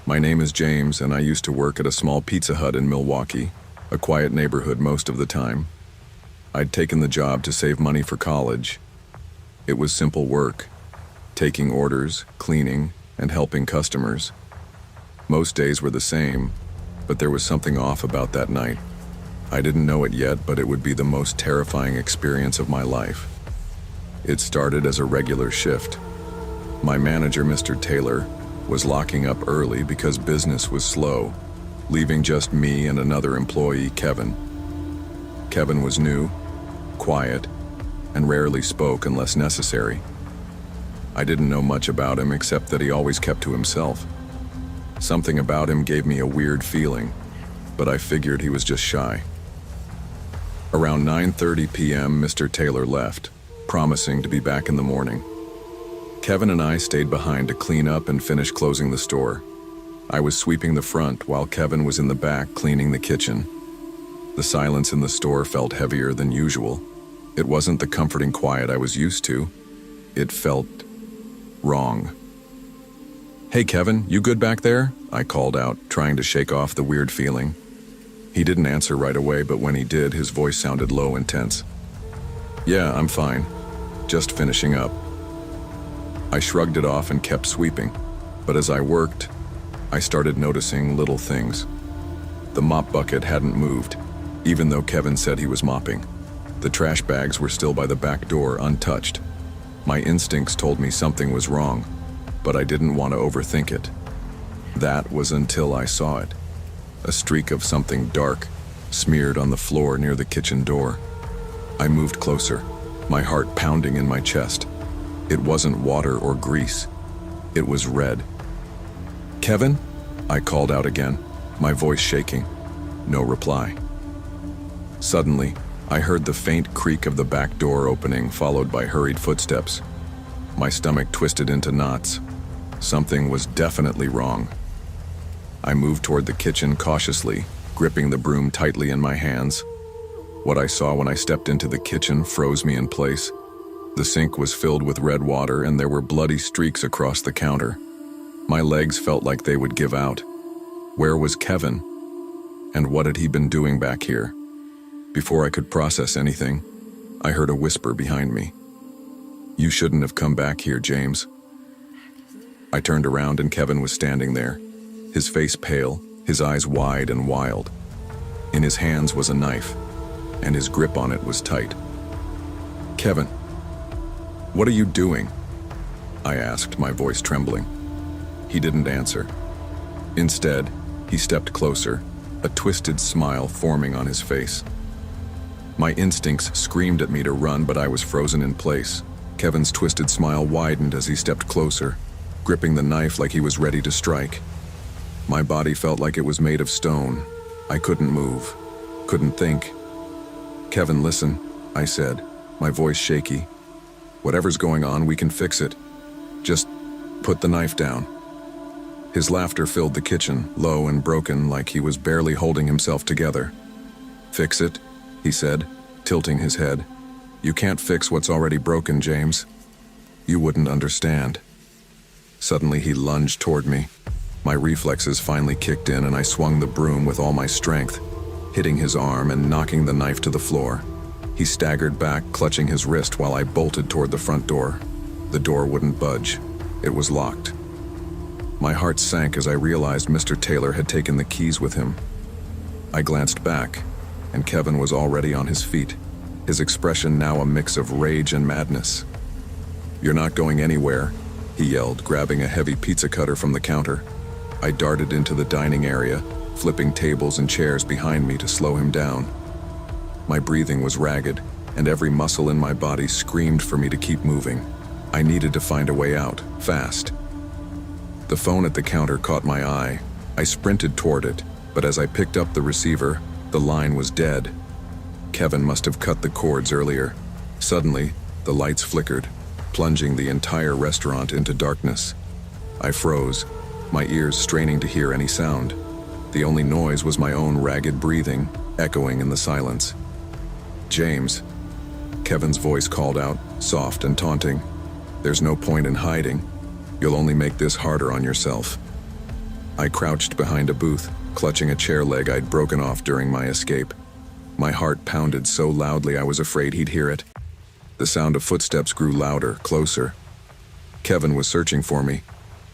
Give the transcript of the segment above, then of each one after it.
My name is James, and I used to work at a small Pizza Hut in Milwaukee, a quiet neighborhood most of the time. I'd taken the job to save money for college. It was simple work, taking orders, cleaning, and helping customers. Most days were the same, but there was something off about that night. I didn't know it yet, but it would be the most terrifying experience of my life. It started as a regular shift. My manager, Mr. Taylor, was locking up early because business was slow, leaving just me and another employee, Kevin. Kevin was new, quiet, and rarely spoke unless necessary. I didn't know much about him except that he always kept to himself. Something about him gave me a weird feeling, but I figured he was just shy. Around 9:30 p.m., Mr. Taylor left, promising to be back in the morning. Kevin and I stayed behind to clean up and finish closing the store. I was sweeping the front while Kevin was in the back cleaning the kitchen. The silence in the store felt heavier than usual. It wasn't the comforting quiet I was used to. It felt wrong. "Hey Kevin, you good back there?" I called out, trying to shake off the weird feeling. He didn't answer right away, but when he did, his voice sounded low and tense. "Yeah, I'm fine. Just finishing up." I shrugged it off and kept sweeping, but as I worked, I started noticing little things. The mop bucket hadn't moved, even though Kevin said he was mopping. The trash bags were still by the back door, untouched. My instincts told me something was wrong, but I didn't want to overthink it. That was until I saw it. A streak of something dark, smeared on the floor near the kitchen door. I moved closer, my heart pounding in my chest. It wasn't water or grease. It was red. "Kevin?" I called out again, my voice shaking. No reply. Suddenly, I heard the faint creak of the back door opening, followed by hurried footsteps. My stomach twisted into knots. Something was definitely wrong. I moved toward the kitchen cautiously, gripping the broom tightly in my hands. What I saw when I stepped into the kitchen froze me in place. The sink was filled with red water, and there were bloody streaks across the counter. My legs felt like they would give out. Where was Kevin? And what had he been doing back here? Before I could process anything, I heard a whisper behind me. "You shouldn't have come back here, James." I turned around and Kevin was standing there, his face pale, his eyes wide and wild. In his hands was a knife, and his grip on it was tight. "Kevin, what are you doing?" I asked, my voice trembling. He didn't answer. Instead, he stepped closer, a twisted smile forming on his face. My instincts screamed at me to run, but I was frozen in place. Kevin's twisted smile widened as he stepped closer, gripping the knife like he was ready to strike. My body felt like it was made of stone. I couldn't move, couldn't think. "Kevin, listen," I said, my voice shaky. "Whatever's going on, we can fix it. Just put the knife down." His laughter filled the kitchen, low and broken, like he was barely holding himself together. "Fix it?" he said, tilting his head. "You can't fix what's already broken, James. You wouldn't understand." Suddenly he lunged toward me. My reflexes finally kicked in and I swung the broom with all my strength, hitting his arm and knocking the knife to the floor. He staggered back, clutching his wrist while I bolted toward the front door. The door wouldn't budge. It was locked. My heart sank as I realized Mr. Taylor had taken the keys with him. I glanced back, and Kevin was already on his feet, his expression now a mix of rage and madness. "You're not going anywhere," he yelled, grabbing a heavy pizza cutter from the counter. I darted into the dining area, flipping tables and chairs behind me to slow him down. My breathing was ragged, and every muscle in my body screamed for me to keep moving. I needed to find a way out, fast. The phone at the counter caught my eye. I sprinted toward it, but as I picked up the receiver, the line was dead. Kevin must have cut the cords earlier. Suddenly, the lights flickered, plunging the entire restaurant into darkness. I froze, my ears straining to hear any sound. The only noise was my own ragged breathing, echoing in the silence. "James," Kevin's voice called out, soft and taunting. "There's no point in hiding. You'll only make this harder on yourself." I crouched behind a booth, clutching a chair leg I'd broken off during my escape. My heart pounded so loudly I was afraid he'd hear it. The sound of footsteps grew louder, closer. Kevin was searching for me,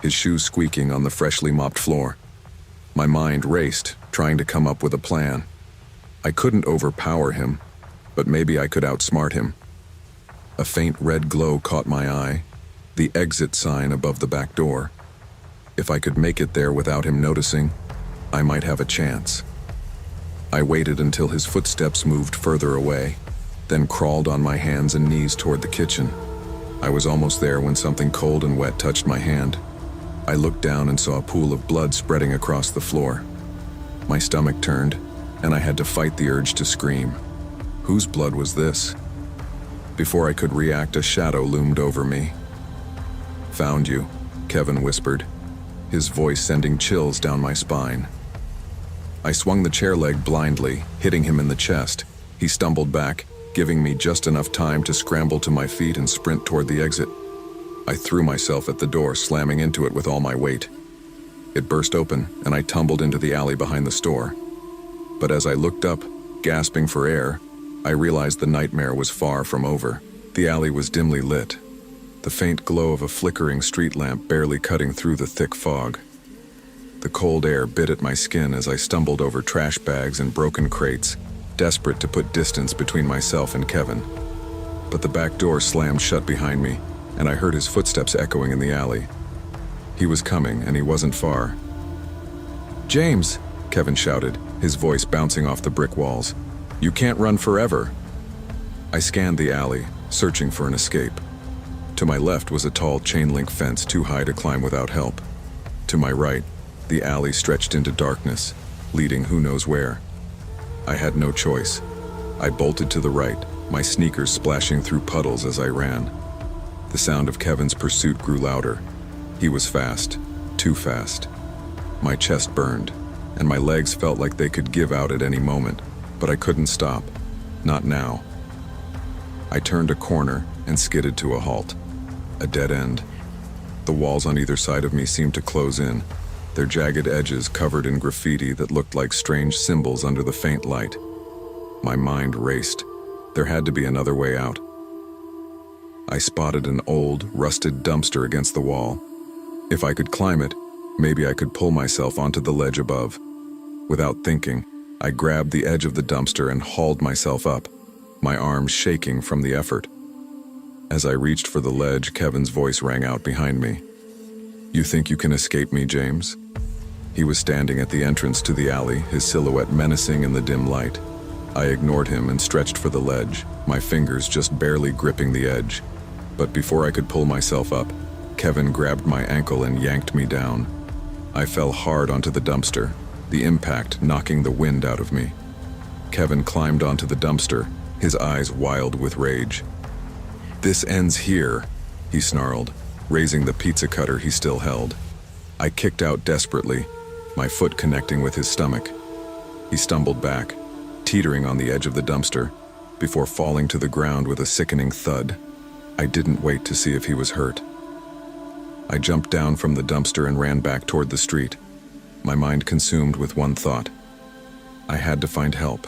his shoes squeaking on the freshly mopped floor. My mind raced, trying to come up with a plan. I couldn't overpower him, but maybe I could outsmart him. A faint red glow caught my eye, the exit sign above the back door. If I could make it there without him noticing, I might have a chance. I waited until his footsteps moved further away, then crawled on my hands and knees toward the kitchen. I was almost there when something cold and wet touched my hand. I looked down and saw a pool of blood spreading across the floor. My stomach turned, and I had to fight the urge to scream. Whose blood was this? Before I could react, a shadow loomed over me. "Found you," Kevin whispered, his voice sending chills down my spine. I swung the chair leg blindly, hitting him in the chest. He stumbled back, giving me just enough time to scramble to my feet and sprint toward the exit. I threw myself at the door, slamming into it with all my weight. It burst open, and I tumbled into the alley behind the store. But as I looked up, gasping for air, I realized the nightmare was far from over. The alley was dimly lit, the faint glow of a flickering street lamp barely cutting through the thick fog. The cold air bit at my skin as I stumbled over trash bags and broken crates, desperate to put distance between myself and Kevin. But the back door slammed shut behind me, and I heard his footsteps echoing in the alley. He was coming, and he wasn't far. "James!" Kevin shouted, his voice bouncing off the brick walls. "You can't run forever." I scanned the alley, searching for an escape. To my left was a tall chain-link fence too high to climb without help. To my right, the alley stretched into darkness, leading who knows where. I had no choice. I bolted to the right, my sneakers splashing through puddles as I ran. The sound of Kevin's pursuit grew louder. He was fast, too fast. My chest burned, and my legs felt like they could give out at any moment, but I couldn't stop. Not now. I turned a corner and skidded to a halt. A dead end. The walls on either side of me seemed to close in, their jagged edges covered in graffiti that looked like strange symbols under the faint light. My mind raced. There had to be another way out. I spotted an old, rusted dumpster against the wall. If I could climb it, maybe I could pull myself onto the ledge above. Without thinking, I grabbed the edge of the dumpster and hauled myself up, my arms shaking from the effort. As I reached for the ledge, Kevin's voice rang out behind me. "You think you can escape me, James?" He was standing at the entrance to the alley, his silhouette menacing in the dim light. I ignored him and stretched for the ledge, my fingers just barely gripping the edge. But before I could pull myself up, Kevin grabbed my ankle and yanked me down. I fell hard onto the dumpster, the impact knocking the wind out of me. Kevin climbed onto the dumpster, his eyes wild with rage. "This ends here," he snarled, raising the pizza cutter he still held. I kicked out desperately, my foot connecting with his stomach. He stumbled back, teetering on the edge of the dumpster, before falling to the ground with a sickening thud. I didn't wait to see if he was hurt. I jumped down from the dumpster and ran back toward the street, my mind consumed with one thought. I had to find help.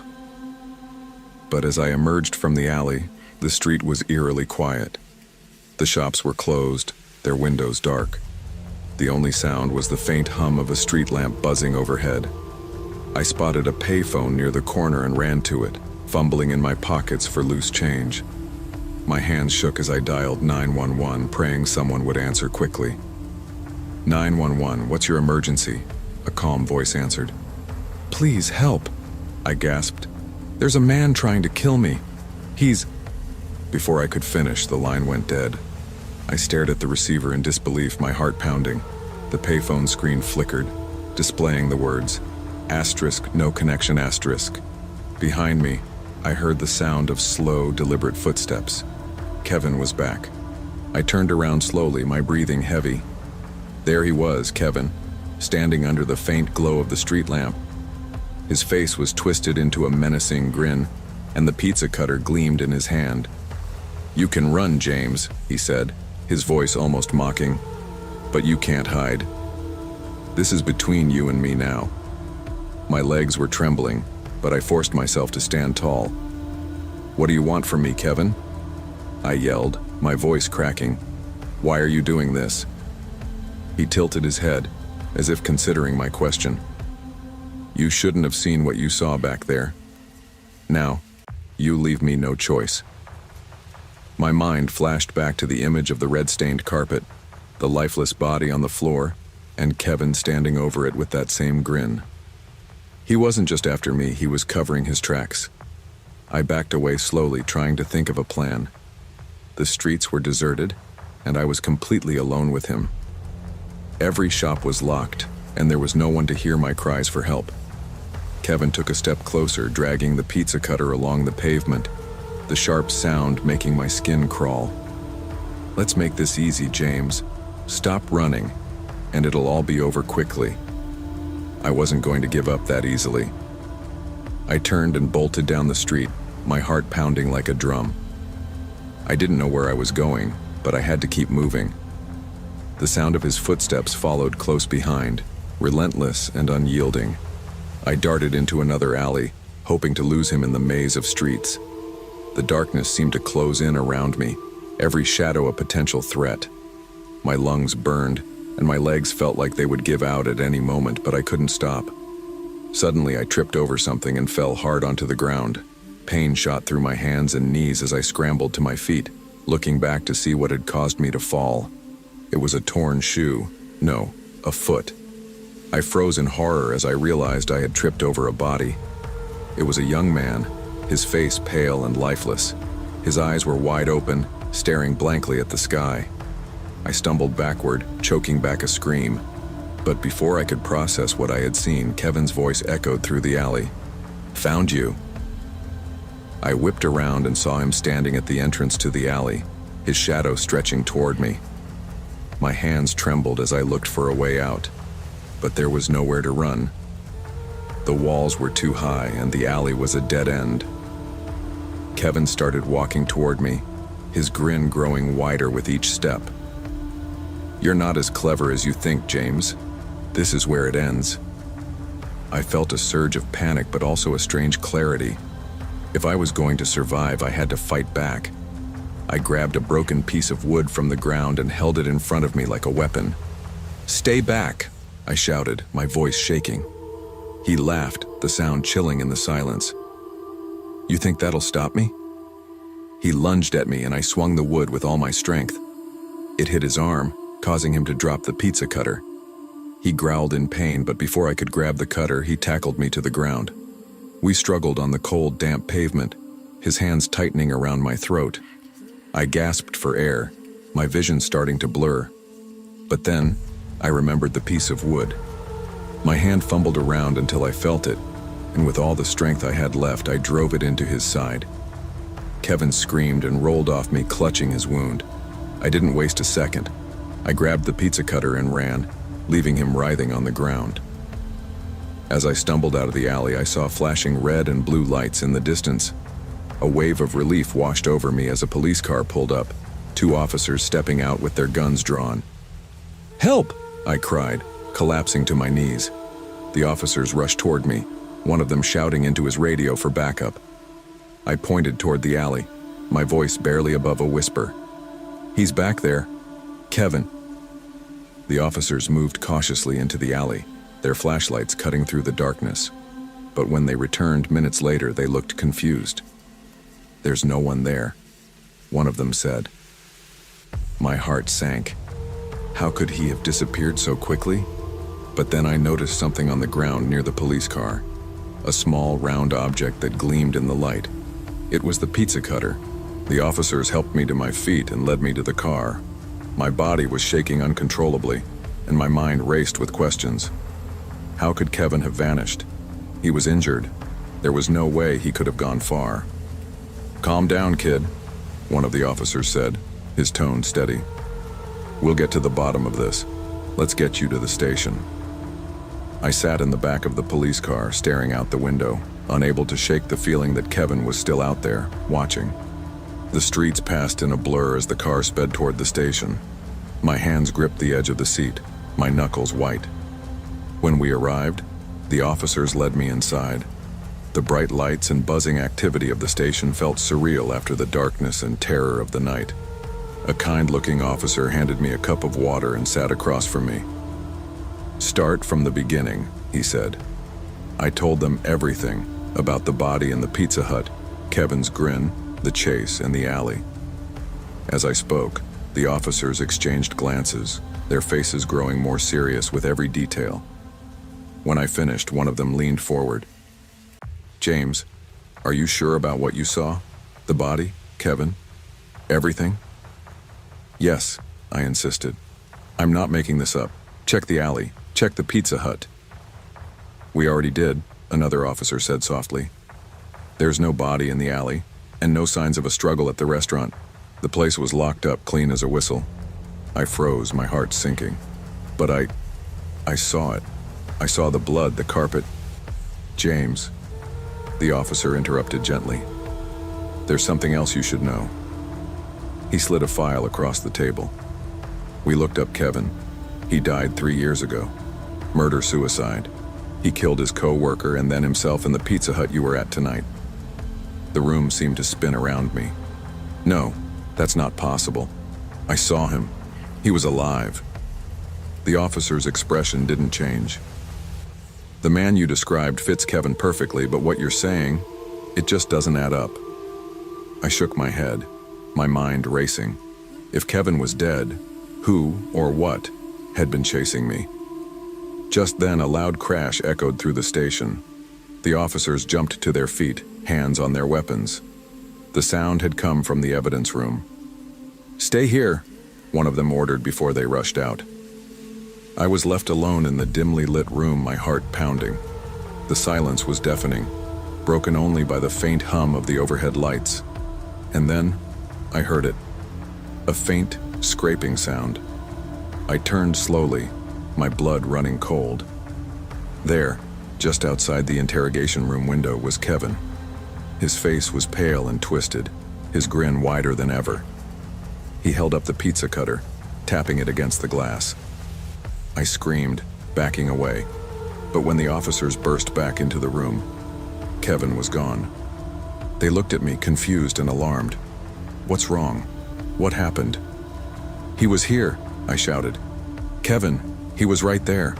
But as I emerged from the alley, the street was eerily quiet. The shops were closed, their windows dark. The only sound was the faint hum of a street lamp buzzing overhead. I spotted a payphone near the corner and ran to it, fumbling in my pockets for loose change. My hands shook as I dialed 911, praying someone would answer quickly. "911, what's your emergency?" a calm voice answered. "Please help," I gasped. "There's a man trying to kill me. He's..." Before I could finish, the line went dead. I stared at the receiver in disbelief, my heart pounding. The payphone screen flickered, displaying the words, *, no connection *. Behind me, I heard the sound of slow, deliberate footsteps. Kevin was back. I turned around slowly, my breathing heavy. There he was, Kevin, standing under the faint glow of the street lamp. His face was twisted into a menacing grin, and the pizza cutter gleamed in his hand. "You can run, James," he said, his voice almost mocking, "but you can't hide." This is between you and me now." My legs were trembling, but I forced myself to stand tall. "What do you want from me, Kevin?" I yelled, my voice cracking. "Why are you doing this?" He tilted his head, as if considering my question. "You shouldn't have seen what you saw back there. Now, you leave me no choice." My mind flashed back to the image of the red-stained carpet, the lifeless body on the floor, and Kevin standing over it with that same grin. He wasn't just after me, he was covering his tracks. I backed away slowly, trying to think of a plan. The streets were deserted, and I was completely alone with him. Every shop was locked, and there was no one to hear my cries for help. Kevin took a step closer, dragging the pizza cutter along the pavement, the sharp sound making my skin crawl. "Let's make this easy, James. Stop running, and it'll all be over quickly." I wasn't going to give up that easily. I turned and bolted down the street, my heart pounding like a drum. I didn't know where I was going, but I had to keep moving. The sound of his footsteps followed close behind, relentless and unyielding. I darted into another alley, hoping to lose him in the maze of streets. The darkness seemed to close in around me, every shadow a potential threat. My lungs burned, and my legs felt like they would give out at any moment, but I couldn't stop. Suddenly, I tripped over something and fell hard onto the ground. Pain shot through my hands and knees as I scrambled to my feet, looking back to see what had caused me to fall. It was a torn shoe. No, a foot. I froze in horror as I realized I had tripped over a body. It was a young man, his face pale and lifeless. His eyes were wide open, staring blankly at the sky. I stumbled backward, choking back a scream. But before I could process what I had seen, Kevin's voice echoed through the alley. "Found you." I whipped around and saw him standing at the entrance to the alley, his shadow stretching toward me. My hands trembled as I looked for a way out, but there was nowhere to run. The walls were too high and the alley was a dead end. Kevin started walking toward me, his grin growing wider with each step. "You're not as clever as you think, James. This is where it ends." I felt a surge of panic, but also a strange clarity. If I was going to survive, I had to fight back. I grabbed a broken piece of wood from the ground and held it in front of me like a weapon. "Stay back," I shouted, my voice shaking. He laughed, the sound chilling in the silence. "You think that'll stop me?" He lunged at me and I swung the wood with all my strength. It hit his arm, causing him to drop the pizza cutter. He growled in pain, but before I could grab the cutter, he tackled me to the ground. We struggled on the cold, damp pavement, his hands tightening around my throat. I gasped for air, my vision starting to blur. But then, I remembered the piece of wood. My hand fumbled around until I felt it, and with all the strength I had left, I drove it into his side. Kevin screamed and rolled off me, clutching his wound. I didn't waste a second. I grabbed the pizza cutter and ran, leaving him writhing on the ground. As I stumbled out of the alley, I saw flashing red and blue lights in the distance. A wave of relief washed over me as a police car pulled up, 2 officers stepping out with their guns drawn. "Help!" I cried, collapsing to my knees. The officers rushed toward me, one of them shouting into his radio for backup. I pointed toward the alley, my voice barely above a whisper. "He's back there. Kevin." The officers moved cautiously into the alley, their flashlights cutting through the darkness. But when they returned minutes later, they looked confused. "There's no one there," one of them said. My heart sank. How could he have disappeared so quickly? But then I noticed something on the ground near the police car, a small round object that gleamed in the light. It was the pizza cutter. The officers helped me to my feet and led me to the car. My body was shaking uncontrollably, and my mind raced with questions. How could Kevin have vanished? He was injured. There was no way he could have gone far. "Calm down, kid," one of the officers said, his tone steady. "We'll get to the bottom of this. Let's get you to the station." I sat in the back of the police car, staring out the window, unable to shake the feeling that Kevin was still out there, watching. The streets passed in a blur as the car sped toward the station. My hands gripped the edge of the seat, my knuckles white. When we arrived, the officers led me inside. The bright lights and buzzing activity of the station felt surreal after the darkness and terror of the night. A kind-looking officer handed me a cup of water and sat across from me. "Start from the beginning," he said. I told them everything about the body in the Pizza Hut, Kevin's grin, the chase, and the alley. As I spoke, the officers exchanged glances, their faces growing more serious with every detail. When I finished, one of them leaned forward. "James, are you sure about what you saw? The body, Kevin? Everything?" "Yes," I insisted. "I'm not making this up. Check the alley. Check the Pizza Hut." "We already did," another officer said softly. "There's no body in the alley, and no signs of a struggle at the restaurant. The place was locked up clean as a whistle." I froze, my heart sinking. "But I saw it. I saw the blood, the carpet." "James," the officer interrupted gently. "There's something else you should know." He slid a file across the table. "We looked up Kevin. He died 3 years ago. Murder-suicide. He killed his coworker and then himself in the Pizza Hut you were at tonight." The room seemed to spin around me. "No, that's not possible. I saw him. He was alive." The officer's expression didn't change. "The man you described fits Kevin perfectly, but what you're saying, it just doesn't add up." I shook my head, my mind racing. If Kevin was dead, who or what had been chasing me? Just then, a loud crash echoed through the station. The officers jumped to their feet, hands on their weapons. The sound had come from the evidence room. "Stay here," one of them ordered before they rushed out. I was left alone in the dimly lit room, my heart pounding. The silence was deafening, broken only by the faint hum of the overhead lights. And then, I heard it. A faint, scraping sound. I turned slowly, my blood running cold. There, just outside the interrogation room window, was Kevin. His face was pale and twisted, his grin wider than ever. He held up the pizza cutter, tapping it against the glass. I screamed, backing away, but when the officers burst back into the room, Kevin was gone. They looked at me, confused and alarmed. "What's wrong? What happened?" "He was here," I shouted. "Kevin, he was right there."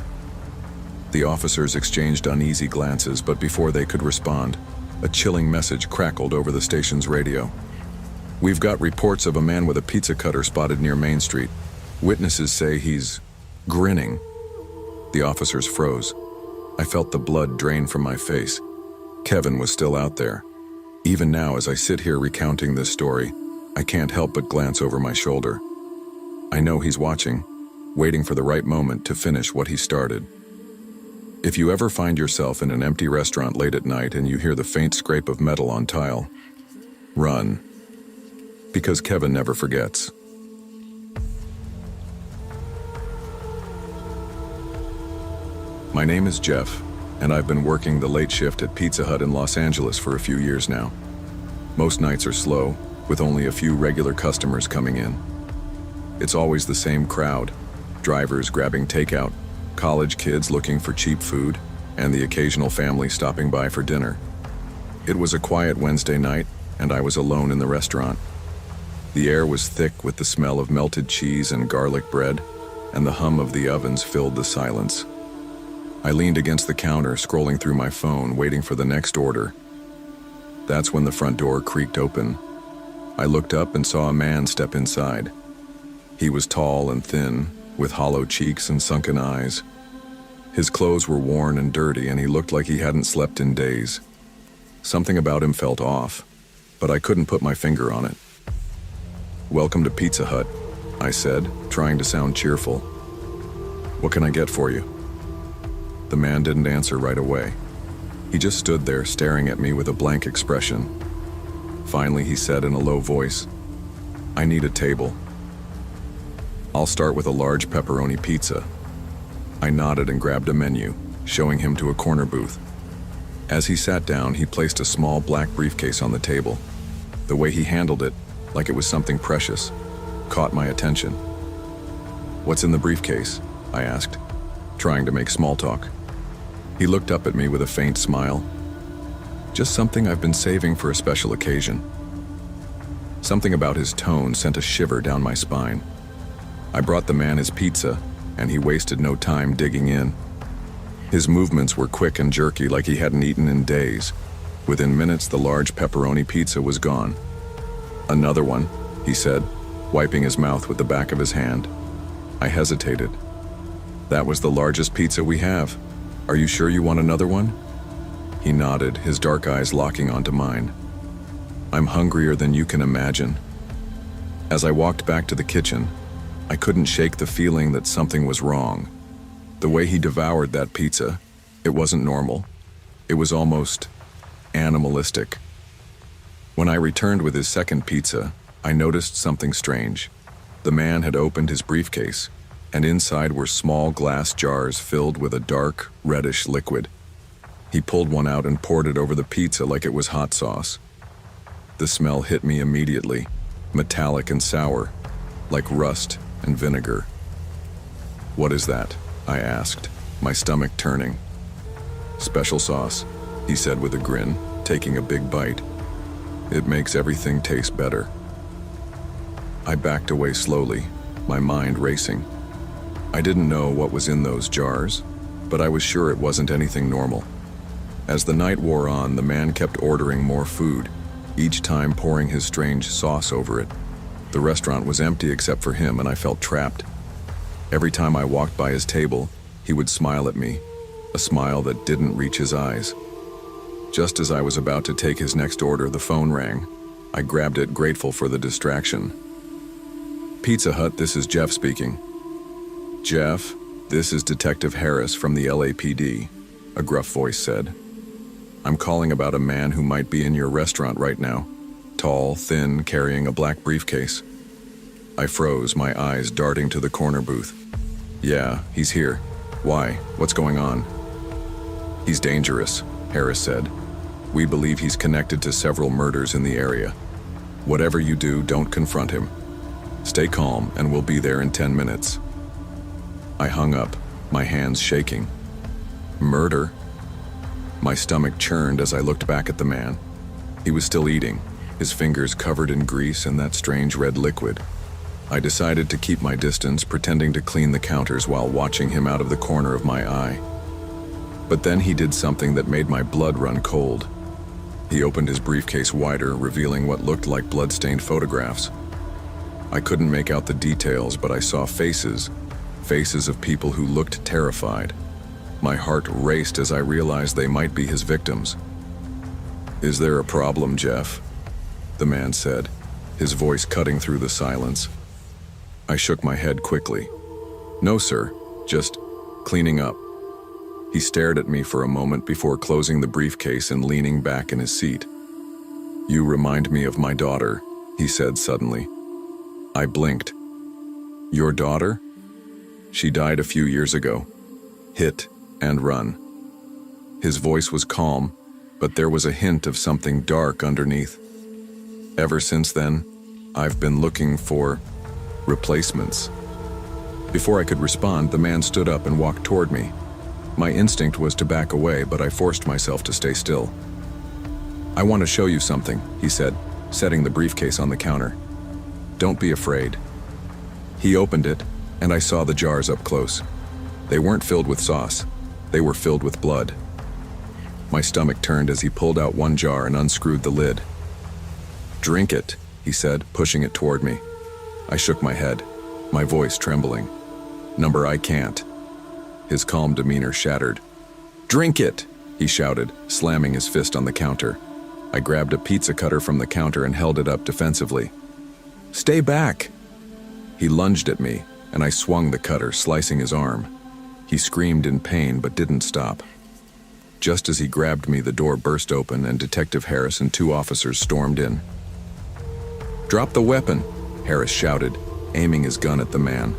The officers exchanged uneasy glances, but before they could respond, a chilling message crackled over the station's radio. "We've got reports of a man with a pizza cutter spotted near Main Street. Witnesses say he's grinning." The officers froze. I felt the blood drain from my face. Kevin was still out there. Even now, as I sit here recounting this story, I can't help but glance over my shoulder. I know he's watching, waiting for the right moment to finish what he started. If you ever find yourself in an empty restaurant late at night and you hear the faint scrape of metal on tile, run. Because Kevin never forgets. My name is Jeff, and I've been working the late shift at Pizza Hut in Los Angeles for a few years now. Most nights are slow, with only a few regular customers coming in. It's always the same crowd, drivers grabbing takeout, college kids looking for cheap food, and the occasional family stopping by for dinner. It was a quiet Wednesday night, and I was alone in the restaurant. The air was thick with the smell of melted cheese and garlic bread, and the hum of the ovens filled the silence. I leaned against the counter, scrolling through my phone, waiting for the next order. That's when the front door creaked open. I looked up and saw a man step inside. He was tall and thin, with hollow cheeks and sunken eyes. His clothes were worn and dirty, and he looked like he hadn't slept in days. Something about him felt off, but I couldn't put my finger on it. "Welcome to Pizza Hut," I said, trying to sound cheerful. "What can I get for you?" The man didn't answer right away. He just stood there staring at me with a blank expression. Finally, he said in a low voice, "I need a table. I'll start with a large pepperoni pizza." I nodded and grabbed a menu, showing him to a corner booth. As he sat down, he placed a small black briefcase on the table. The way he handled it, like it was something precious, caught my attention. "What's in the briefcase?" I asked. trying to make small talk. He looked up at me with a faint smile. Just something I've been saving for a special occasion. Something about his tone sent a shiver down my spine. I brought the man his pizza, and he wasted no time digging in. His movements were quick and jerky, like he hadn't eaten in days. Within minutes, the large pepperoni pizza was gone. "Another one," he said, wiping his mouth with the back of his hand. I hesitated. "That was the largest pizza we have. Are you sure you want another one?" He nodded, his dark eyes locking onto mine. "I'm hungrier than you can imagine." As I walked back to the kitchen, I couldn't shake the feeling that something was wrong. The way he devoured that pizza, it wasn't normal. It was almost animalistic. When I returned with his second pizza, I noticed something strange. The man had opened his briefcase, and inside were small glass jars filled with a dark, reddish liquid. He pulled one out and poured it over the pizza like it was hot sauce. The smell hit me immediately, metallic and sour, like rust and vinegar. "What is that?" I asked, my stomach turning. "Special sauce," he said with a grin, taking a big bite. "It makes everything taste better." I backed away slowly, my mind racing. I didn't know what was in those jars, but I was sure it wasn't anything normal. As the night wore on, the man kept ordering more food, each time pouring his strange sauce over it. The restaurant was empty except for him, and I felt trapped. Every time I walked by his table, he would smile at me, a smile that didn't reach his eyes. Just as I was about to take his next order, the phone rang. I grabbed it, grateful for the distraction. "Pizza Hut, this is Jeff speaking." "Jeff, this is Detective Harris from the LAPD, a gruff voice said. "I'm calling about a man who might be in your restaurant right now. Tall, thin, carrying a black briefcase." I froze, my eyes darting to the corner booth. "Yeah, he's here. Why? What's going on?" "He's dangerous," Harris said. "We believe he's connected to several murders in the area. Whatever you do, don't confront him. Stay calm, and we'll be there in 10 minutes." I hung up, my hands shaking. Murder? My stomach churned as I looked back at the man. He was still eating, his fingers covered in grease and that strange red liquid. I decided to keep my distance, pretending to clean the counters while watching him out of the corner of my eye. But then he did something that made my blood run cold. He opened his briefcase wider, revealing what looked like blood-stained photographs. I couldn't make out the details, but I saw faces of people who looked terrified. My heart raced as I realized they might be his victims. "Is there a problem, Jeff?" the man said, his voice cutting through the silence. I shook my head quickly. "No, sir, just cleaning up." He stared at me for a moment before closing the briefcase and leaning back in his seat. "You remind me of my daughter," he said suddenly. I blinked. "Your daughter?" "She died a few years ago. Hit and run." His voice was calm, but there was a hint of something dark underneath. "Ever since then, I've been looking for replacements." Before I could respond, the man stood up and walked toward me. My instinct was to back away, but I forced myself to stay still. "I want to show you something," he said, setting the briefcase on the counter. "Don't be afraid." He opened it, and I saw the jars up close. They weren't filled with sauce. They were filled with blood. My stomach turned as he pulled out one jar and unscrewed the lid. "Drink it," he said, pushing it toward me. I shook my head, my voice trembling. "Number, I can't." His calm demeanor shattered. "Drink it!" he shouted, slamming his fist on the counter. I grabbed a pizza cutter from the counter and held it up defensively. "Stay back!" He lunged at me, and I swung the cutter, slicing his arm. He screamed in pain but didn't stop. Just as he grabbed me, the door burst open and Detective Harris and 2 officers stormed in. "Drop the weapon!" Harris shouted, aiming his gun at the man.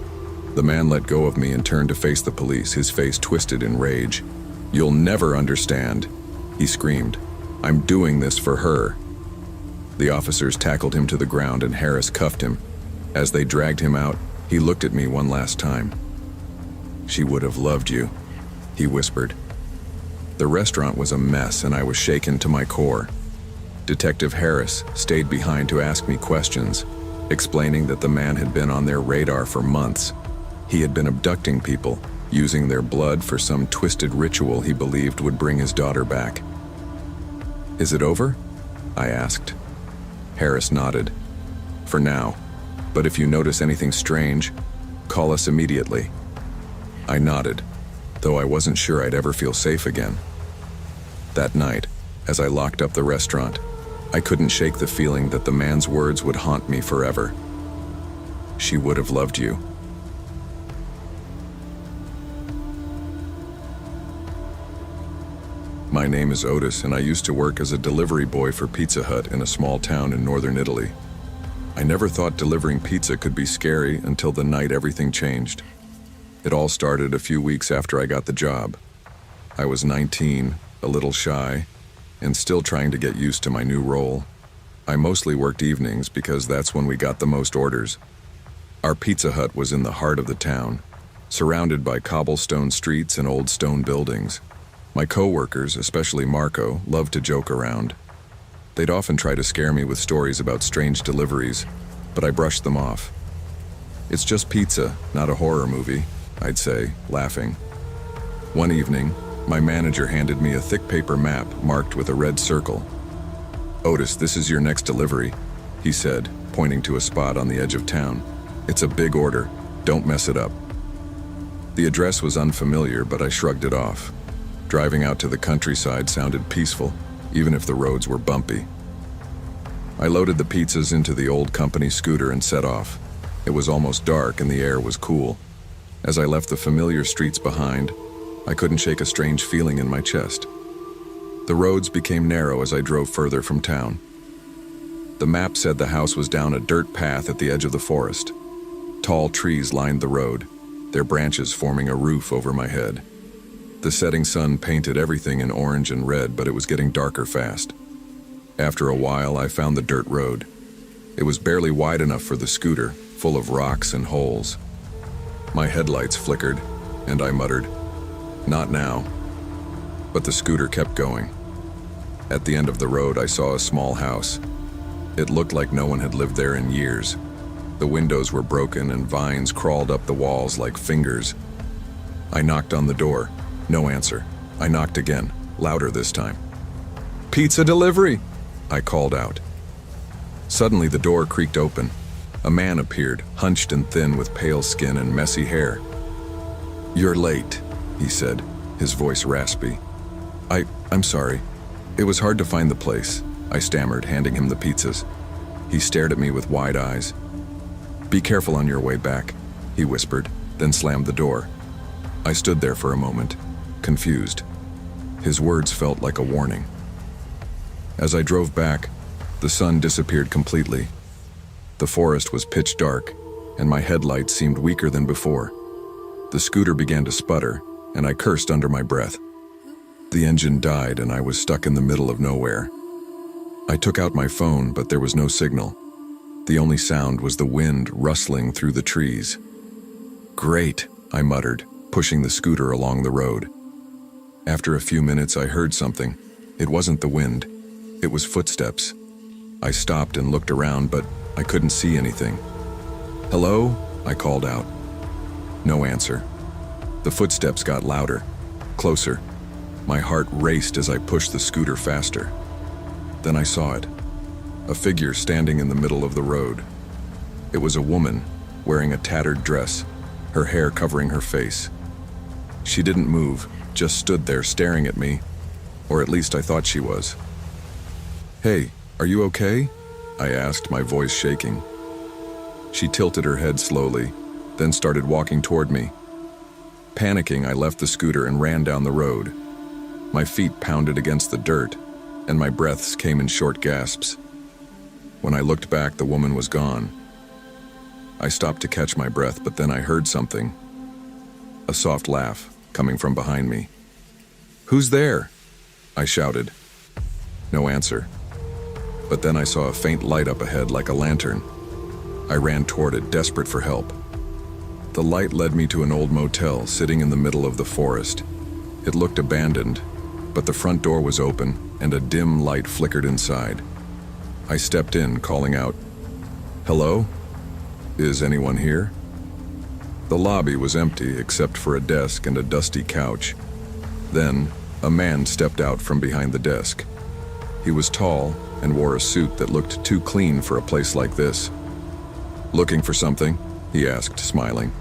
The man let go of me and turned to face the police, his face twisted in rage. "You'll never understand," he screamed. "I'm doing this for her." The officers tackled him to the ground and Harris cuffed him. As they dragged him out, he looked at me one last time. She would have loved you, he whispered. The restaurant was a mess and I was shaken to my core. Detective Harris stayed behind to ask me questions, explaining that the man had been on their radar for months. He had been abducting people, using their blood for some twisted ritual he believed would bring his daughter back. Is it over? I asked. Harris nodded. For now, but if you notice anything strange, call us immediately. I nodded, though I wasn't sure I'd ever feel safe again. That night, as I locked up the restaurant, I couldn't shake the feeling that the man's words would haunt me forever. She would have loved you. My name is Otis, and I used to work as a delivery boy for Pizza Hut in a small town in northern Italy. I never thought delivering pizza could be scary until the night everything changed. It all started a few weeks after I got the job. I was 19, a little shy, and still trying to get used to my new role. I mostly worked evenings because that's when we got the most orders. Our Pizza Hut was in the heart of the town, surrounded by cobblestone streets and old stone buildings. My coworkers, especially Marco, loved to joke around. They'd often try to scare me with stories about strange deliveries, but I brushed them off. It's just pizza, not a horror movie, I'd say, laughing. One evening, my manager handed me a thick paper map marked with a red circle. Otis, this is your next delivery, he said, pointing to a spot on the edge of town. It's a big order. Don't mess it up. The address was unfamiliar, but I shrugged it off. Driving out to the countryside sounded peaceful, even if the roads were bumpy. I loaded the pizzas into the old company scooter and set off. It was almost dark and the air was cool. As I left the familiar streets behind, I couldn't shake a strange feeling in my chest. The roads became narrow as I drove further from town. The map said the house was down a dirt path at the edge of the forest. Tall trees lined the road, their branches forming a roof over my head. The setting sun painted everything in orange and red, but it was getting darker fast. After a while, I found the dirt road. It was barely wide enough for the scooter, full of rocks and holes. My headlights flickered, and I muttered, "Not now." But the scooter kept going. At the end of the road, I saw a small house. It looked like no one had lived there in years. The windows were broken and vines crawled up the walls like fingers. I knocked on the door. No answer. I knocked again, louder this time. "Pizza delivery!" I called out. Suddenly the door creaked open. A man appeared, hunched and thin with pale skin and messy hair. "You're late," he said, his voice raspy. I'm sorry. It was hard to find the place," I stammered, handing him the pizzas. He stared at me with wide eyes. "Be careful on your way back," he whispered, then slammed the door. I stood there for a moment, confused. His words felt like a warning. As I drove back, the sun disappeared completely. The forest was pitch dark, and my headlights seemed weaker than before. The scooter began to sputter, and I cursed under my breath. The engine died, and I was stuck in the middle of nowhere. I took out my phone, but there was no signal. The only sound was the wind rustling through the trees. "Great," I muttered, pushing the scooter along the road. After a few minutes, I heard something. It wasn't the wind. It was footsteps. I stopped and looked around, but I couldn't see anything. "Hello?" I called out. No answer. The footsteps got louder, closer. My heart raced as I pushed the scooter faster. Then I saw it. A figure standing in the middle of the road. It was a woman, wearing a tattered dress, her hair covering her face. She didn't move, just stood there staring at me, or at least I thought she was. "Hey, are you okay?" I asked, my voice shaking. She tilted her head slowly, then started walking toward me. Panicking, I left the scooter and ran down the road. My feet pounded against the dirt, and my breaths came in short gasps. When I looked back, the woman was gone. I stopped to catch my breath, but then I heard something. A soft laugh coming from behind me. "Who's there?" I shouted. No answer. But then I saw a faint light up ahead like a lantern. I ran toward it, desperate for help. The light led me to an old motel sitting in the middle of the forest. It looked abandoned, but the front door was open and a dim light flickered inside. I stepped in, calling out, "Hello? Is anyone here?" The lobby was empty except for a desk and a dusty couch. Then, a man stepped out from behind the desk. He was tall and wore a suit that looked too clean for a place like this. "Looking for something?" he asked, smiling.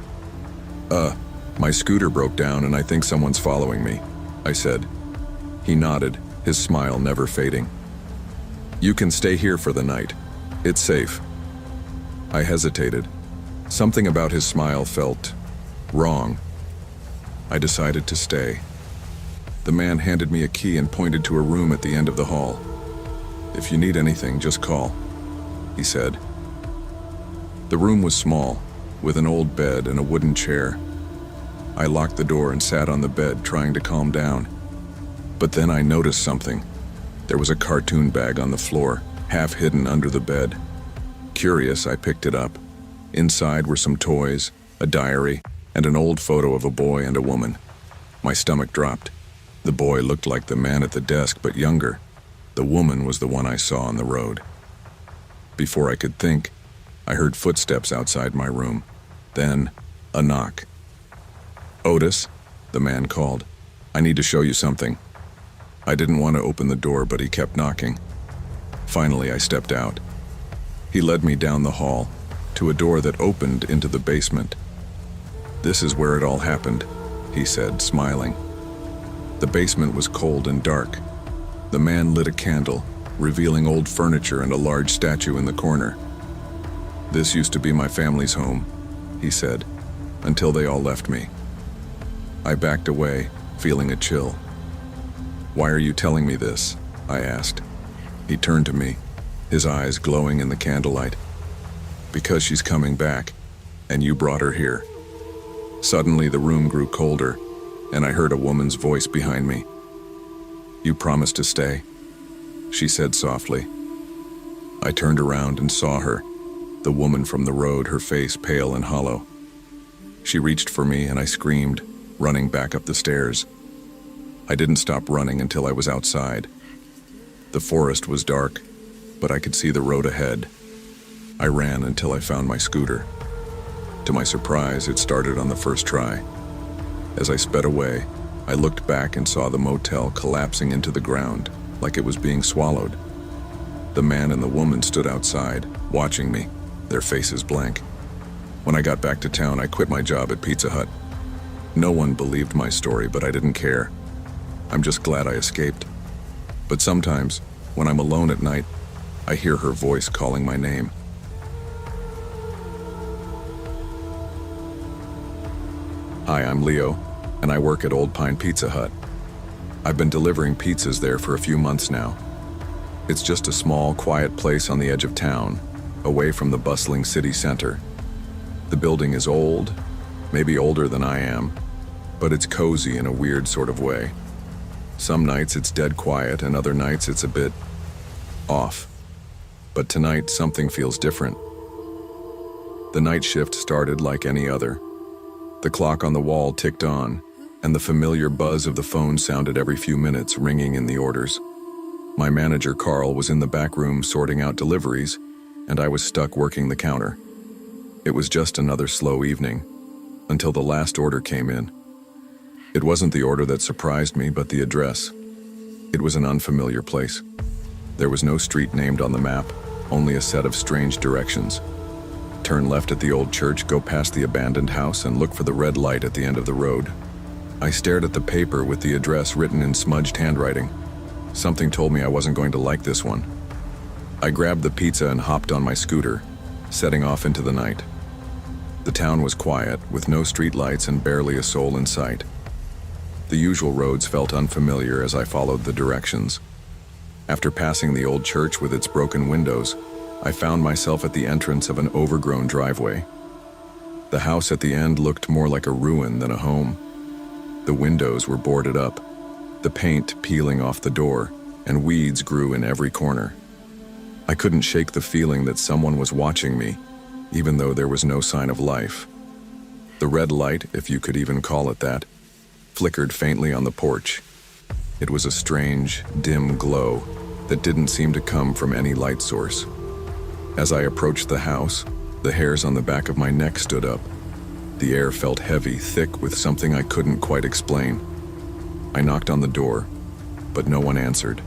My scooter broke down and I think someone's following me," I said. He nodded, his smile never fading. "You can stay here for the night. It's safe." I hesitated. Something about his smile felt wrong. I decided to stay. The man handed me a key and pointed to a room at the end of the hall. "If you need anything, just call," he said. The room was small, with an old bed and a wooden chair. I locked the door and sat on the bed, trying to calm down. But then I noticed something. There was a cartoon bag on the floor, half hidden under the bed. Curious, I picked it up. Inside were some toys, a diary, and an old photo of a boy and a woman. My stomach dropped. The boy looked like the man at the desk, but younger. The woman was the one I saw on the road. Before I could think, I heard footsteps outside my room. Then, a knock. "Otis," the man called. "I need to show you something." I didn't want to open the door, but he kept knocking. Finally, I stepped out. He led me down the hall, to a door that opened into the basement. "This is where it all happened," he said, smiling. The basement was cold and dark. The man lit a candle, revealing old furniture and a large statue in the corner. "This used to be my family's home," he said, "until they all left me." I backed away, feeling a chill. "Why are you telling me this?" I asked. He turned to me, his eyes glowing in the candlelight. "Because she's coming back, and you brought her here." Suddenly the room grew colder, and I heard a woman's voice behind me. "You promised to stay," she said softly. I turned around and saw her, the woman from the road, her face pale and hollow. She reached for me and I screamed, running back up the stairs. I didn't stop running until I was outside. The forest was dark, but I could see the road ahead. I ran until I found my scooter. To my surprise, it started on the first try. As I sped away, I looked back and saw the motel collapsing into the ground, like it was being swallowed. The man and the woman stood outside, watching me, their faces blank. When I got back to town, I quit my job at Pizza Hut. No one believed my story, but I didn't care. I'm just glad I escaped. But sometimes, when I'm alone at night, I hear her voice calling my name. Hi, I'm Leo, and I work at Old Pine Pizza Hut. I've been delivering pizzas there for a few months now. It's just a small, quiet place on the edge of town, away from the bustling city center. The building is old, maybe older than I am, but it's cozy in a weird sort of way. Some nights it's dead quiet, and other nights it's a bit off. But tonight something feels different. The night shift started like any other. The clock on the wall ticked on, and the familiar buzz of the phone sounded every few minutes, ringing in the orders. My manager, Carl, was in the back room sorting out deliveries, and I was stuck working the counter. It was just another slow evening, until the last order came in. It wasn't the order that surprised me, but the address. It was an unfamiliar place. There was no street named on the map, only a set of strange directions. Turn left at the old church, go past the abandoned house, and look for the red light at the end of the road. I stared at the paper with the address written in smudged handwriting. Something told me I wasn't going to like this one. I grabbed the pizza and hopped on my scooter, setting off into the night. The town was quiet, with no street lights and barely a soul in sight. The usual roads felt unfamiliar as I followed the directions. After passing the old church with its broken windows, I found myself at the entrance of an overgrown driveway. The house at the end looked more like a ruin than a home. The windows were boarded up, the paint peeling off the door, and weeds grew in every corner. I couldn't shake the feeling that someone was watching me, even though there was no sign of life. The red light, if you could even call it that, flickered faintly on the porch. It was a strange, dim glow that didn't seem to come from any light source. As I approached the house, the hairs on the back of my neck stood up. The air felt heavy, thick with something I couldn't quite explain. I knocked on the door, but no one answered.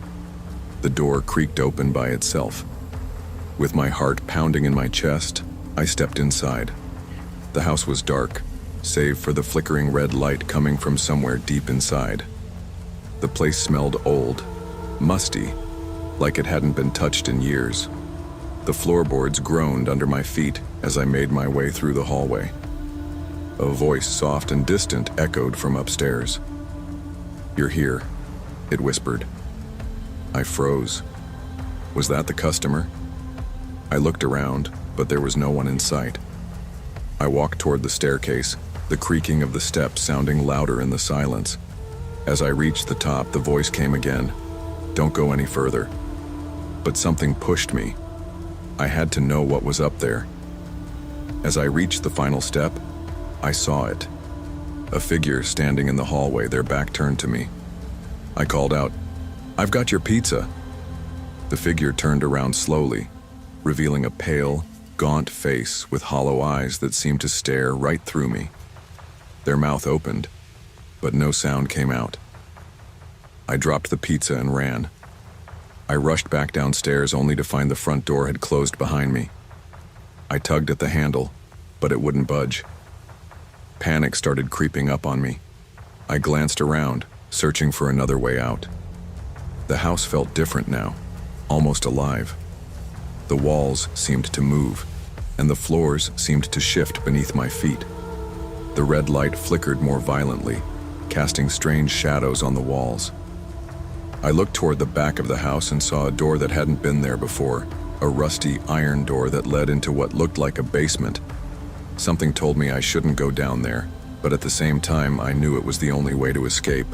The door creaked open by itself. With my heart pounding in my chest, I stepped inside. The house was dark, save for the flickering red light coming from somewhere deep inside. The place smelled old, musty, like it hadn't been touched in years. The floorboards groaned under my feet as I made my way through the hallway. A voice, soft and distant, echoed from upstairs. "You're here," it whispered. I froze. Was that the customer? I looked around, but there was no one in sight. I walked toward the staircase, the creaking of the steps sounding louder in the silence. As I reached the top, the voice came again. "Don't go any further." But something pushed me. I had to know what was up there. As I reached the final step, I saw it. A figure standing in the hallway, their back turned to me. I called out, "I've got your pizza." The figure turned around slowly, revealing a pale, gaunt face with hollow eyes that seemed to stare right through me. Their mouth opened, but no sound came out. I dropped the pizza and ran. I rushed back downstairs only to find the front door had closed behind me. I tugged at the handle, but it wouldn't budge. Panic started creeping up on me. I glanced around, searching for another way out. The house felt different now, almost alive. The walls seemed to move, and the floors seemed to shift beneath my feet. The red light flickered more violently, casting strange shadows on the walls. I looked toward the back of the house and saw a door that hadn't been there before, a rusty iron door that led into what looked like a basement. Something told me I shouldn't go down there, but at the same time I knew it was the only way to escape.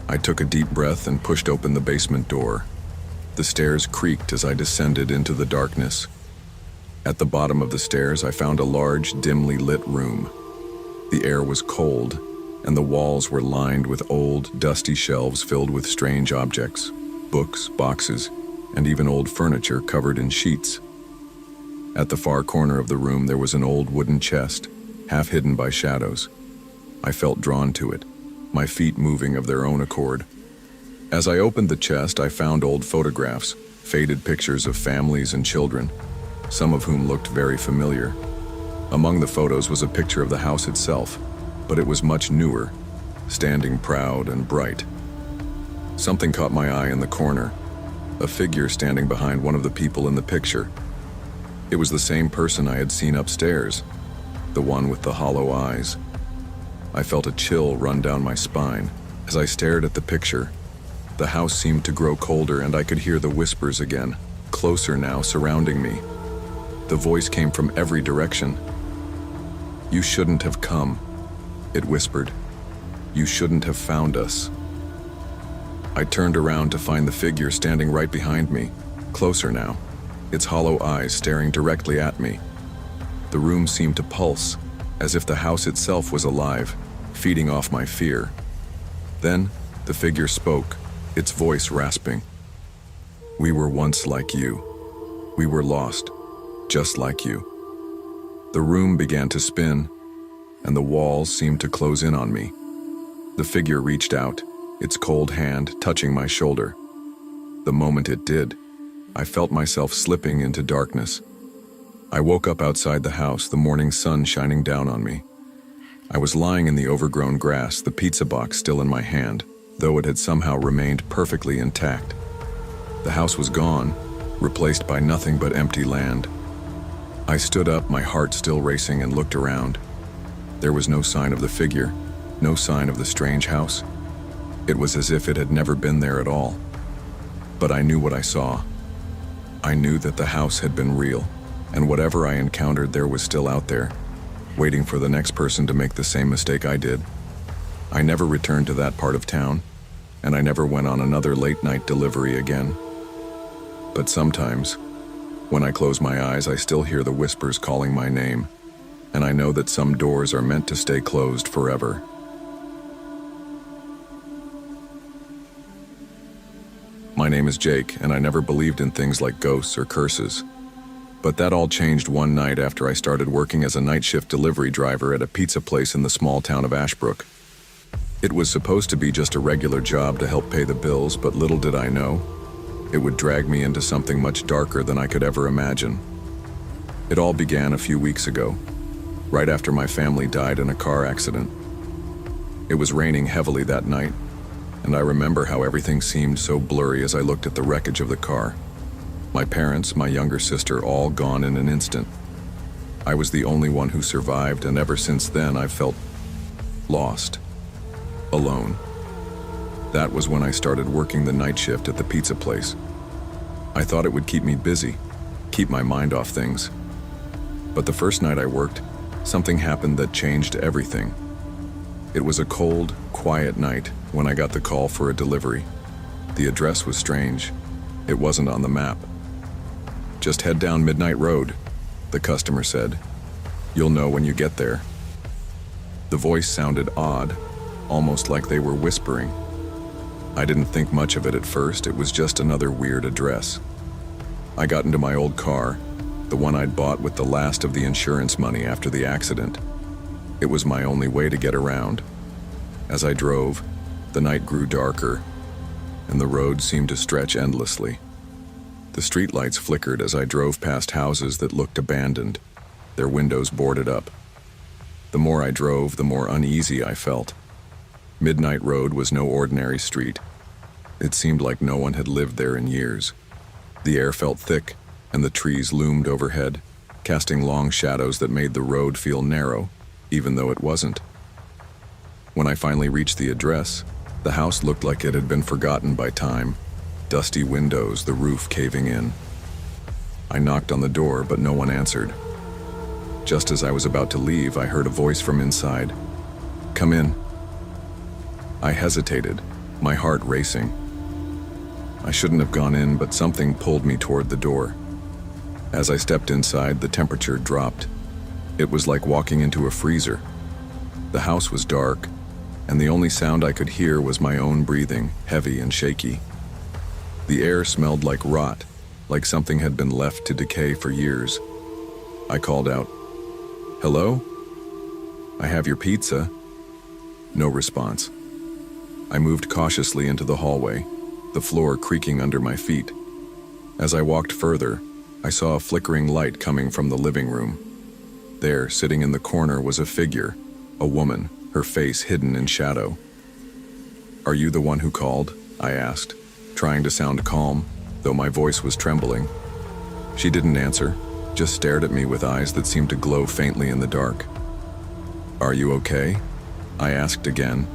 I took a deep breath and pushed open the basement door. The stairs creaked as I descended into the darkness. At the bottom of the stairs, I found a large, dimly lit room. The air was cold, and the walls were lined with old, dusty shelves filled with strange objects, books, boxes, and even old furniture covered in sheets. At the far corner of the room, there was an old wooden chest, half hidden by shadows. I felt drawn to it, my feet moving of their own accord. As I opened the chest, I found old photographs, faded pictures of families and children, some of whom looked very familiar. Among the photos was a picture of the house itself, but it was much newer, standing proud and bright. Something caught my eye in the corner, a figure standing behind one of the people in the picture. It was the same person I had seen upstairs, the one with the hollow eyes. I felt a chill run down my spine. As I stared at the picture, the house seemed to grow colder and I could hear the whispers again, closer now, surrounding me. The voice came from every direction. "You shouldn't have come," it whispered. "You shouldn't have found us." I turned around to find the figure standing right behind me, closer now, its hollow eyes staring directly at me. The room seemed to pulse, as if the house itself was alive, feeding off my fear. Then, the figure spoke, its voice rasping. "We were once like you. We were lost, just like you." The room began to spin, and the walls seemed to close in on me. The figure reached out, its cold hand touching my shoulder. The moment it did, I felt myself slipping into darkness. I woke up outside the house, the morning sun shining down on me. I was lying in the overgrown grass, the pizza box still in my hand, though it had somehow remained perfectly intact. The house was gone, replaced by nothing but empty land. I stood up, my heart still racing, and looked around. There was no sign of the figure, no sign of the strange house. It was as if it had never been there at all. But I knew what I saw. I knew that the house had been real, and whatever I encountered there was still out there, waiting for the next person to make the same mistake I did. I never returned to that part of town, and I never went on another late-night delivery again. But sometimes, when I close my eyes, I still hear the whispers calling my name. and I know that some doors are meant to stay closed forever. My name is Jake, and I never believed in things like ghosts or curses. But that all changed one night after I started working as a night shift delivery driver at a pizza place in the small town of Ashbrook. It was supposed to be just a regular job to help pay the bills, but little did I know, it would drag me into something much darker than I could ever imagine. It all began a few weeks ago, right after my family died in a car accident. It was raining heavily that night, and I remember how everything seemed so blurry as I looked at the wreckage of the car. My parents, my younger sister, all gone in an instant. I was the only one who survived, and ever since then I've felt lost. Alone. That was when I started working the night shift at the pizza place. I thought it would keep me busy, keep my mind off things. But the first night I worked, something happened that changed everything. It was a cold, quiet night when I got the call for a delivery. The address was strange. It wasn't on the map. "Just head down Midnight Road," the customer said. "You'll know when you get there." The voice sounded odd, almost like they were whispering. I didn't think much of it at first. It was just another weird address. I got into my old car, the one I'd bought with the last of the insurance money after the accident. It was my only way to get around. As I drove, the night grew darker, and the road seemed to stretch endlessly. The streetlights flickered as I drove past houses that looked abandoned, their windows boarded up. The more I drove, the more uneasy I felt. Midnight Road was no ordinary street. It seemed like no one had lived there in years. The air felt thick, and the trees loomed overhead, casting long shadows that made the road feel narrow, even though it wasn't. When I finally reached the address, the house looked like it had been forgotten by time. Dusty windows, the roof caving in. I knocked on the door, but no one answered. Just as I was about to leave, I heard a voice from inside. "Come in." I hesitated, my heart racing. I shouldn't have gone in, but something pulled me toward the door. As I stepped inside, the temperature dropped. It was like walking into a freezer. The house was dark, and the only sound I could hear was my own breathing, heavy and shaky. The air smelled like rot, like something had been left to decay for years. I called out, "Hello? I have your pizza." No response. I moved cautiously into the hallway, the floor creaking under my feet. As I walked further, I saw a flickering light coming from the living room. There, sitting in the corner, was a figure, a woman, her face hidden in shadow. "Are you the one who called?" I asked, trying to sound calm, though my voice was trembling. She didn't answer, just stared at me with eyes that seemed to glow faintly in the dark. "Are you okay?" I asked again,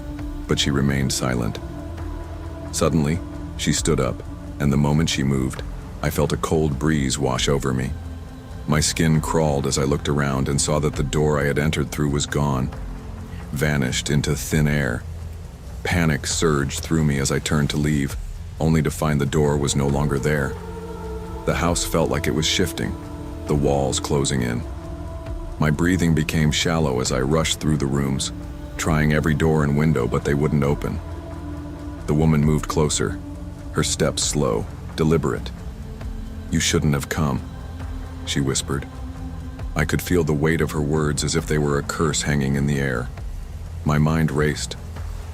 but she remained silent. Suddenly, she stood up, and the moment she moved, I felt a cold breeze wash over me. My skin crawled as I looked around and saw that the door I had entered through was gone, vanished into thin air. Panic surged through me as I turned to leave, only to find the door was no longer there. The house felt like it was shifting, the walls closing in. My breathing became shallow as I rushed through the rooms, trying every door and window, but they wouldn't open. The woman moved closer, her steps slow, deliberate. "You shouldn't have come," she whispered. I could feel the weight of her words as if they were a curse hanging in the air. My mind raced.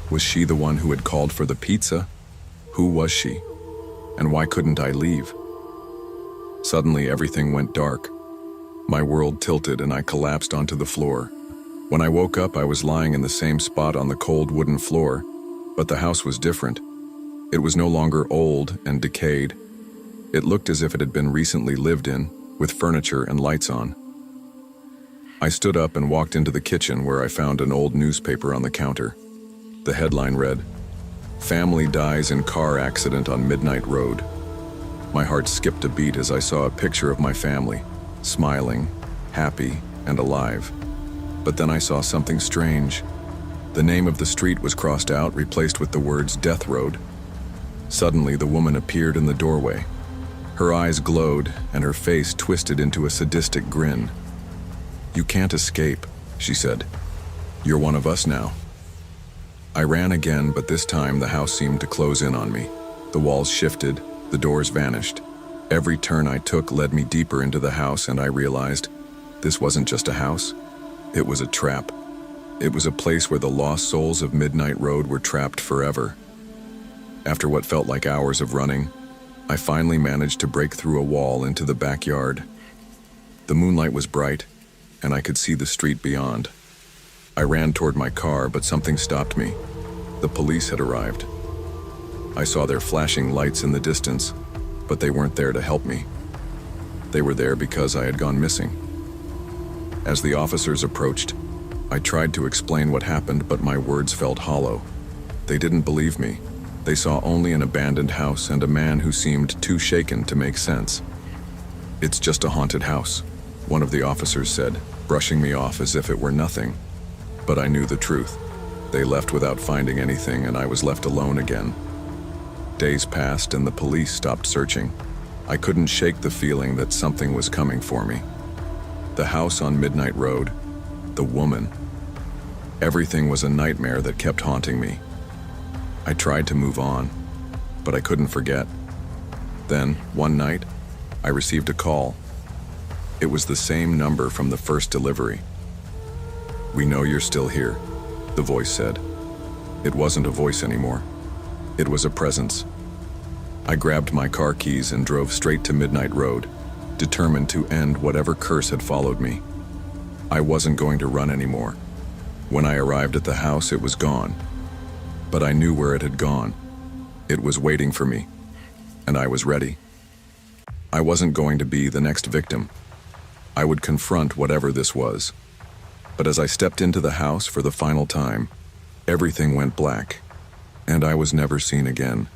Was she the one who had called for the pizza? Who was she? And why couldn't I leave? Suddenly, everything went dark. My world tilted and I collapsed onto the floor. When I woke up, I was lying in the same spot on the cold wooden floor, but the house was different. It was no longer old and decayed. It looked as if it had been recently lived in, with furniture and lights on. I stood up and walked into the kitchen where I found an old newspaper on the counter. The headline read, "Family dies in car accident on Midnight Road." My heart skipped a beat as I saw a picture of my family, smiling, happy, and alive. But then I saw something strange. The name of the street was crossed out, replaced with the words Death Road. Suddenly, the woman appeared in the doorway. Her eyes glowed, and her face twisted into a sadistic grin. "You can't escape," she said. "You're one of us now." I ran again, but this time the house seemed to close in on me. The walls shifted, the doors vanished. Every turn I took led me deeper into the house, and I realized this wasn't just a house. It was a trap. It was a place where the lost souls of Midnight Road were trapped forever. After what felt like hours of running, I finally managed to break through a wall into the backyard. The moonlight was bright, and I could see the street beyond. I ran toward my car, but something stopped me. The police had arrived. I saw their flashing lights in the distance, but they weren't there to help me. They were there because I had gone missing. As the officers approached, I tried to explain what happened, but my words felt hollow. They didn't believe me. They saw only an abandoned house and a man who seemed too shaken to make sense. "It's just a haunted house," one of the officers said, brushing me off as if it were nothing. But I knew the truth. They left without finding anything, and I was left alone again. Days passed and the police stopped searching. I couldn't shake the feeling that something was coming for me. The house on Midnight Road, the woman. Everything was a nightmare that kept haunting me. I tried to move on, but I couldn't forget. Then, one night, I received a call. It was the same number from the first delivery. "We know you're still here," the voice said. It wasn't a voice anymore. It was a presence. I grabbed my car keys and drove straight to Midnight Road, determined to end whatever curse had followed me. I wasn't going to run anymore. When I arrived at the house, it was gone. But I knew where it had gone. It was waiting for me, and I was ready. I wasn't going to be the next victim. I would confront whatever this was. But as I stepped into the house for the final time, everything went black, and I was never seen again.